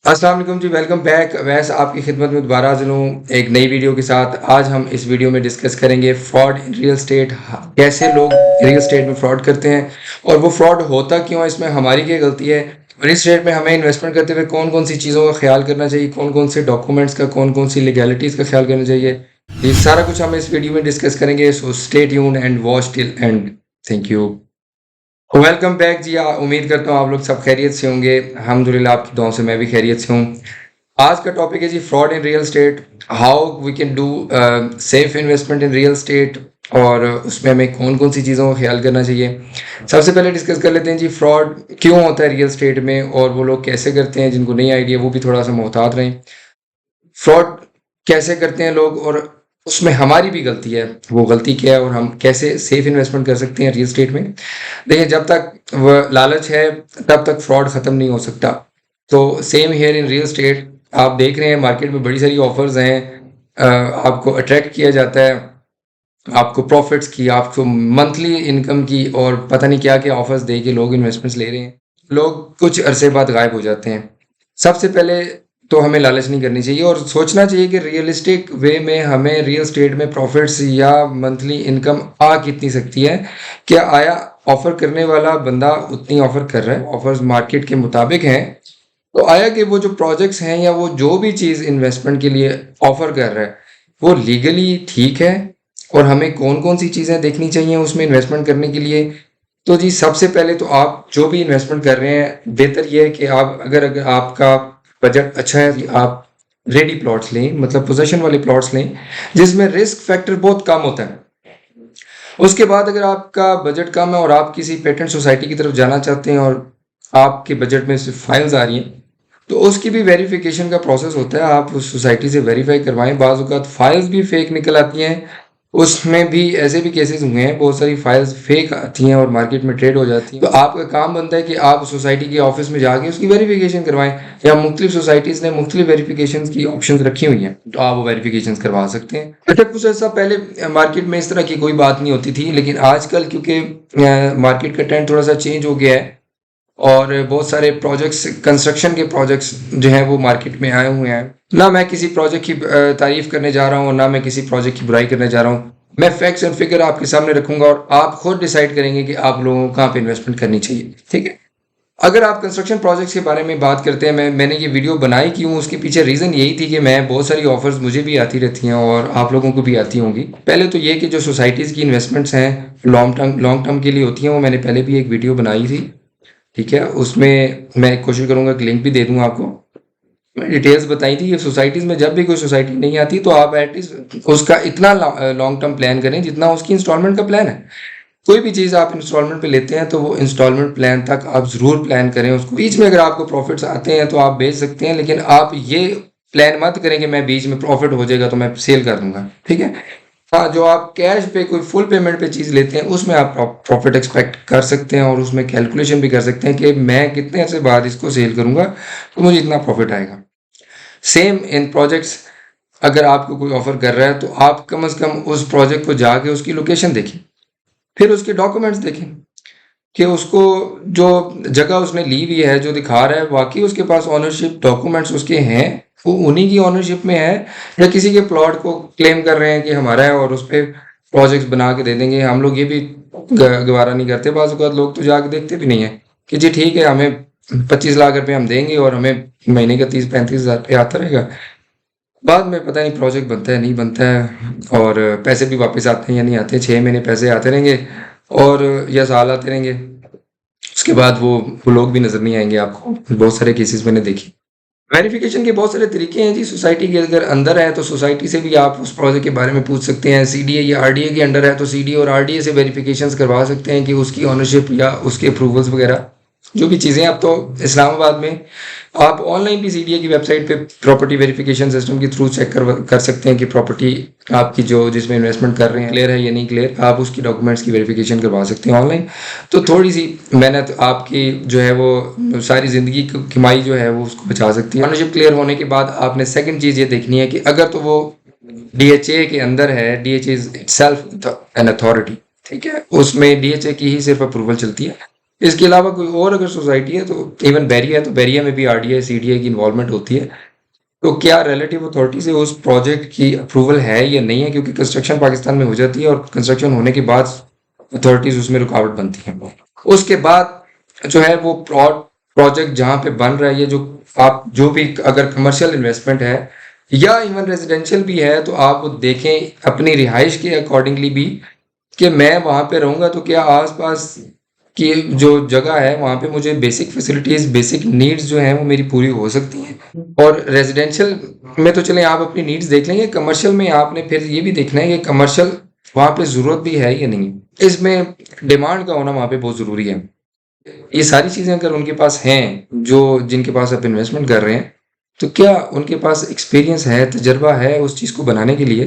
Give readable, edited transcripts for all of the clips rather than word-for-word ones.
अस्सलाम वालेकुम जी, welcome back. वैस आपकी खिदमत में दोबारा हाजिर हूँ एक नई वीडियो के साथ। आज हम इस वीडियो में डिस्कस करेंगे फ्रॉड इन रियल स्टेट। कैसे लोग रियल स्टेट में फ्रॉड करते हैं और वो फ्रॉड होता क्यों है, इसमें हमारी क्या गलती है। रियल स्टेट में हमें इन्वेस्टमेंट करते हुए कौन कौन सी चीज़ों का ख्याल करना चाहिए, कौन कौन से डॉक्यूमेंट्स का, कौन कौन सी लीगैलिटीज़ का ख्याल करना चाहिए, ये सारा कुछ हम इस वीडियो में डिस्कस करेंगे। So stay tuned and watch till end. Thank you. Welcome back जी। उम्मीद करता हूँ आप लोग सब खैरियत से होंगे। अल्हम्दुलिल्लाह आपकी दुआओं से मैं भी खैरियत से हूँ। आज का टॉपिक है जी fraud in real estate, how we can do safe investment in real estate, और उसमें हमें कौन कौन सी चीज़ों का ख्याल करना चाहिए। सबसे पहले डिस्कस कर लेते हैं जी फ्रॉड क्यों होता है रियल स्टेट में और वो लोग कैसे करते हैं। जिनको नहीं आइडिया वो भी थोड़ा सा मोहतात रहें। फ्रॉड कैसे करते हैं लोग और उसमें हमारी भी गलती है, वो गलती क्या है और हम कैसे सेफ इन्वेस्टमेंट कर सकते हैं रियल स्टेट में। देखिए, जब तक वह लालच है तब तक फ्रॉड ख़त्म नहीं हो सकता। तो same here in real state. आप देख रहे हैं मार्केट में बड़ी सारी ऑफर्स हैं। आपको अट्रैक्ट किया जाता है, आपको प्रॉफिट्स की, आपको मंथली इनकम की, और पता नहीं क्या क्या ऑफर्स दे के लोग इन्वेस्टमेंट्स ले रहे हैं। लोग कुछ अरसे बाद गायब हो जाते हैं। सबसे पहले तो हमें लालच नहीं करनी चाहिए और सोचना चाहिए कि रियलिस्टिक वे में हमें रियल स्टेट में प्रॉफिट्स या मंथली इनकम आ कितनी सकती है। क्या आया ऑफर करने वाला बंदा उतनी ऑफर कर रहा है, ऑफर्स मार्केट के मुताबिक हैं, तो आया कि वो जो प्रोजेक्ट्स हैं या वो जो भी चीज़ इन्वेस्टमेंट के लिए ऑफर कर रहा है वो लीगली ठीक है, और हमें कौन कौन सी चीज़ें देखनी चाहिए उसमें इन्वेस्टमेंट करने के लिए। तो जी सबसे पहले तो आप जो भी इन्वेस्टमेंट कर रहे हैं, बेहतर ये है कि आप अगर आपका बजट अच्छा है, आप रेडी प्लॉट्स लें, मतलब पोजेशन वाले प्लॉट्स लें जिसमें रिस्क फैक्टर बहुत कम होता है। उसके बाद अगर आपका बजट कम है और आप किसी पेटेंट सोसाइटी की तरफ जाना चाहते हैं और आपके बजट में सिर्फ फाइल्स आ रही हैं, तो उसकी भी वेरिफिकेशन का प्रोसेस होता है। आप उस सोसाइटी से वेरीफाई करवाएं। बाज़ औक़ात फाइल्स भी फेक निकल आती हैं। उसमें भी ऐसे भी केसेस हुए हैं, बहुत सारी फाइल्स फेक आती हैं और मार्केट में ट्रेड हो जाती हैं। तो आपका काम बनता है कि आप सोसाइटी के ऑफिस में जाके उसकी वेरिफिकेशन करवाएं, या मुख्तलिफ सोसाइटीज़ ने मुख्तलिफ वेरिफिकेशन की ऑप्शन रखी हुई हैं, तो आप वो वेरिफिकेशन करवा सकते हैं। अच्छा, कुछ ऐसा पहले मार्केट में इस तरह की कोई बात नहीं होती थी, लेकिन आजकल क्योंकि मार्केट का ट्रेंड थोड़ा सा चेंज हो गया है और बहुत सारे प्रोजेक्ट्स, कंस्ट्रक्शन के प्रोजेक्ट्स जो हैं वो मार्केट में आए हुए हैं। ना मैं किसी प्रोजेक्ट की तारीफ करने जा रहा हूँ, ना मैं किसी प्रोजेक्ट की बुराई करने जा रहा हूँ। मैं फैक्ट्स एंड फिगर आपके सामने रखूंगा और आप खुद डिसाइड करेंगे कि आप लोगों को कहाँ पे इन्वेस्टमेंट करनी चाहिए। ठीक है। अगर आप कंस्ट्रक्शन प्रोजेक्ट्स के बारे में बात करते हैं, मैंने ये वीडियो बनाई क्यों, उसके पीछे रीज़न यही थी कि मैं बहुत सारी ऑफर्स मुझे भी आती रहती हैं और आप लोगों को भी आती होंगी। पहले तो ये कि जो सोसाइटीज़ की इन्वेस्टमेंट्स हैं लॉन्ग टर्म के लिए होती हैं, वो मैंने पहले भी एक वीडियो बनाई थी। ठीक है, उसमें मैं कोशिश करूंगा कि लिंक भी दे दूंगा आपको। मैं डिटेल्स बताई थी। ये सोसाइटीज़ में जब भी कोई सोसाइटी नहीं आती तो आप एटलीस्ट उसका इतना लॉन्ग टर्म प्लान करें जितना उसकी इंस्टॉलमेंट का प्लान है। कोई भी चीज़ आप इंस्टॉलमेंट पे लेते हैं तो वो इंस्टॉलमेंट प्लान तक आप ज़रूर प्लान करें उसको। बीच में अगर आपको प्रॉफिट्स आते हैं तो आप बेच सकते हैं, लेकिन आप ये प्लान मत करें कि मैं बीच में प्रॉफिट हो जाएगा तो मैं सेल कर दूंगा। ठीक है। हाँ, जो आप कैश पे कोई फुल पेमेंट पे चीज़ लेते हैं उसमें आप प्रॉफिट एक्सपेक्ट कर सकते हैं और उसमें कैलकुलेशन भी कर सकते हैं कि मैं कितने अर्से बाद इसको सेल करूंगा तो मुझे इतना प्रॉफिट आएगा। सेम इन प्रोजेक्ट्स, अगर आपको कोई ऑफर कर रहा है तो आप कम से कम उस प्रोजेक्ट को जाके उसकी लोकेशन देखें, फिर उसके डॉक्यूमेंट्स देखें कि उसको जो जगह उसने ली हुई है, जो दिखा रहा है, वाकई उसके पास ऑनरशिप डॉक्यूमेंट्स उसके हैं, वो उन्हीं की ऑनरशिप में है, या किसी के प्लॉट को क्लेम कर रहे हैं कि हमारा है और उस पर प्रोजेक्ट्स बना के दे देंगे। हम लोग ये भी गवारा नहीं करते। बाज़ औक़ात लोग तो जाके देखते भी नहीं है कि जी ठीक है, हमें 25 लाख रुपए हम देंगे और हमें महीने का 30-35 हज़ार रुपये आता रहेगा। बाद में पता नहीं प्रोजेक्ट बनता है नहीं बनता है, और पैसे भी वापस आते हैं या नहीं आते। 6 महीने पैसे आते रहेंगे और या साल आते रहेंगे, उसके बाद वो लोग भी नज़र नहीं आएंगे आपको। बहुत सारे केसेस मैंने देखे। वेरिफिकेशन के बहुत सारे तरीके हैं जी। सोसाइटी के अगर अंदर है तो सोसाइटी से भी आप उस प्रोजेक्ट के बारे में पूछ सकते हैं। सीडीए या आरडीए के अंडर है तो सीडीए और आरडीए से वेरिफिकेशंस करवा सकते हैं कि उसकी ऑनरशिप या उसके अप्रूवल्स वगैरह जो भी चीज़ें। अब तो इस्लामाबाद में आप ऑनलाइन भी सीडीए की वेबसाइट पे प्रॉपर्टी वेरिफिकेशन सिस्टम के थ्रू चेक कर सकते हैं कि प्रॉपर्टी आपकी जो जिसमें इन्वेस्टमेंट कर रहे हैं क्लियर है या नहीं क्लियर। आप उसकी डॉक्यूमेंट्स की वेरिफिकेशन करवा सकते हैं ऑनलाइन। तो थोड़ी सी मेहनत आपकी जो है वो सारी ज़िंदगी की कमाई जो है वो उसको बचा सकती है। ऑनरशिप क्लियर होने के बाद आपने सेकंड चीज़ ये देखनी है कि अगर तो वो डीएचए के अंदर है, DHA is itself an authority. ठीक है, उसमें डीएचए की ही सिर्फ अप्रूवल चलती है। इसके अलावा कोई और अगर सोसाइटी है, तो इवन बैरिया है, तो बैरिया में भी आरडीआई सीडीआई की इन्वॉल्वमेंट होती है। तो क्या रिलेटिव अथॉरिटी से उस प्रोजेक्ट की अप्रूवल है या नहीं है, क्योंकि कंस्ट्रक्शन पाकिस्तान में हो जाती है और कंस्ट्रक्शन होने के बाद अथॉरिटीज उसमें रुकावट बनती हैं। उसके बाद जो है वो प्रोजेक्ट जहाँ पे बन रहा है, ये जो आप जो भी अगर कमर्शियल इन्वेस्टमेंट है या इवन रेजिडेंशियल भी है, तो आप वो देखें अपनी रिहाइश के अकॉर्डिंगली भी, कि मैं वहाँ पे रहूँगा तो क्या आसपास की जो जगह है वहाँ पे मुझे बेसिक फैसिलिटीज, बेसिक नीड्स जो हैं वो मेरी पूरी हो सकती हैं। और रेजिडेंशियल में तो चलें आप अपनी नीड्स देख लेंगे, कमर्शियल में आपने फिर ये भी देखना है कि कमर्शियल वहाँ पे ज़रूरत भी है या नहीं। इसमें डिमांड का होना वहाँ पे बहुत ज़रूरी है। ये सारी चीज़ें अगर उनके पास हैं, जो जिनके पास आप इन्वेस्टमेंट कर रहे हैं, तो क्या उनके पास एक्सपीरियंस है, तजर्बा है उस चीज़ को बनाने के लिए?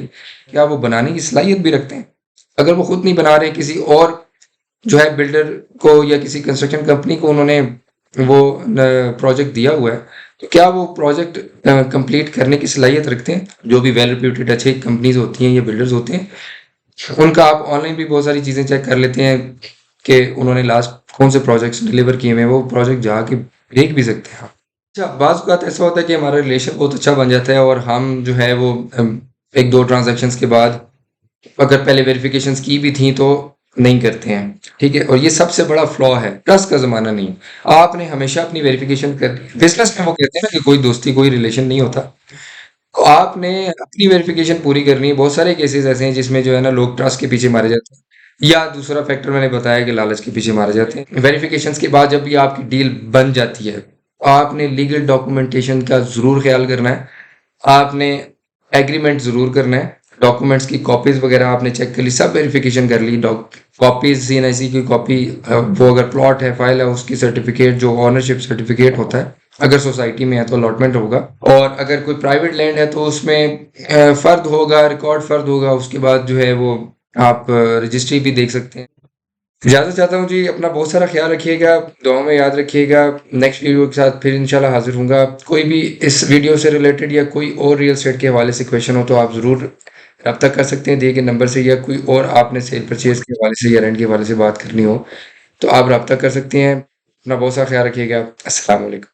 क्या वो बनाने की सलाहियत भी रखते हैं? अगर वो खुद नहीं बना रहे, किसी और जो है बिल्डर को या किसी कंस्ट्रक्शन कंपनी को उन्होंने वो प्रोजेक्ट दिया हुआ है, तो क्या वो प्रोजेक्ट कंप्लीट करने की सलाहियत रखते हैं? जो भी वेल रिप्यूटेड अच्छी कंपनीज होती हैं या बिल्डर्स होते हैं, उनका आप ऑनलाइन भी बहुत सारी चीज़ें चेक कर लेते हैं कि उन्होंने लास्ट कौन से प्रोजेक्ट्स डिलीवर किए हुए हैं, वो प्रोजेक्ट जाके देख भी सकते हैं। अच्छा, बाज़ औक़ात ऐसा होता है कि हमारा रिलेशन बहुत अच्छा बन जाता है और हम जो है वो 1-2 ट्रांज़ैक्शंस के बाद अगर पहले वेरिफ़िकेशंस की भी थी तो नहीं करते हैं, ठीक है? और ये सबसे बड़ा फ्लॉ है, ट्रस्ट का ज़माना नहीं है। आपने हमेशा अपनी वेरिफ़िकेशन करनी है। बिज़नेस में वो कहते हैं ना कि कोई दोस्ती, कोई रिलेशन नहीं होता। तो आपने अपनी वेरिफ़िकेशन पूरी करनी है। बहुत सारे केसेज़ ऐसे हैं जिसमें जो है ना लोग ट्रस्ट के पीछे मारे जाते हैं, या दूसरा फैक्टर मैंने बताया कि लालच के पीछे मारे जाते हैं। वेरिफ़िकेशंस के बाद जब भी आपकी डील बन जाती है, आपने लीगल डॉक्यूमेंटेशन का ज़रूर ख़्याल करना है। आपने एग्रीमेंट ज़रूर करना है, डॉक्यूमेंट्स की कॉपीज़ वग़ैरह आपने चेक कर ली, सब वेरिफ़िकेशन कर ली, कॉपीज़ सीएनआईसी की कॉपी, वो अगर प्लॉट है, फाइल है, उसकी सर्टिफ़िकेट, जो ओनरशिप सर्टिफ़िकेट होता है, अगर सोसाइटी में है तो अलॉटमेंट होगा, और अगर कोई प्राइवेट लैंड है तो उसमें फ़र्द होगा, रिकॉर्ड फ़र्द होगा, उसके बाद जो है वो आप रजिस्ट्री भी देख सकते हैं। इजाज़त चाहता हूँ जी, अपना बहुत सारा ख़्याल रखिएगा, दुआओं में याद रखिएगा। नेक्स्ट वीडियो के साथ फिर इंशाल्लाह हाज़िर होऊँगा। कोई भी इस वीडियो से रिलेटेड या कोई और रियल एस्टेट के हवाले से क्वेश्चन हो तो आप ज़रूर राब्ता कर सकते हैं दिए गए नंबर से, या कोई और आपने सेल परचेज़ के हवाले से या रेंट के हवाले से बात करनी हो, तो आप राब्ता कर सकते हैं। अपना बहुत सारा ख़्याल रखिएगा। अस्सलाम वालेकुम।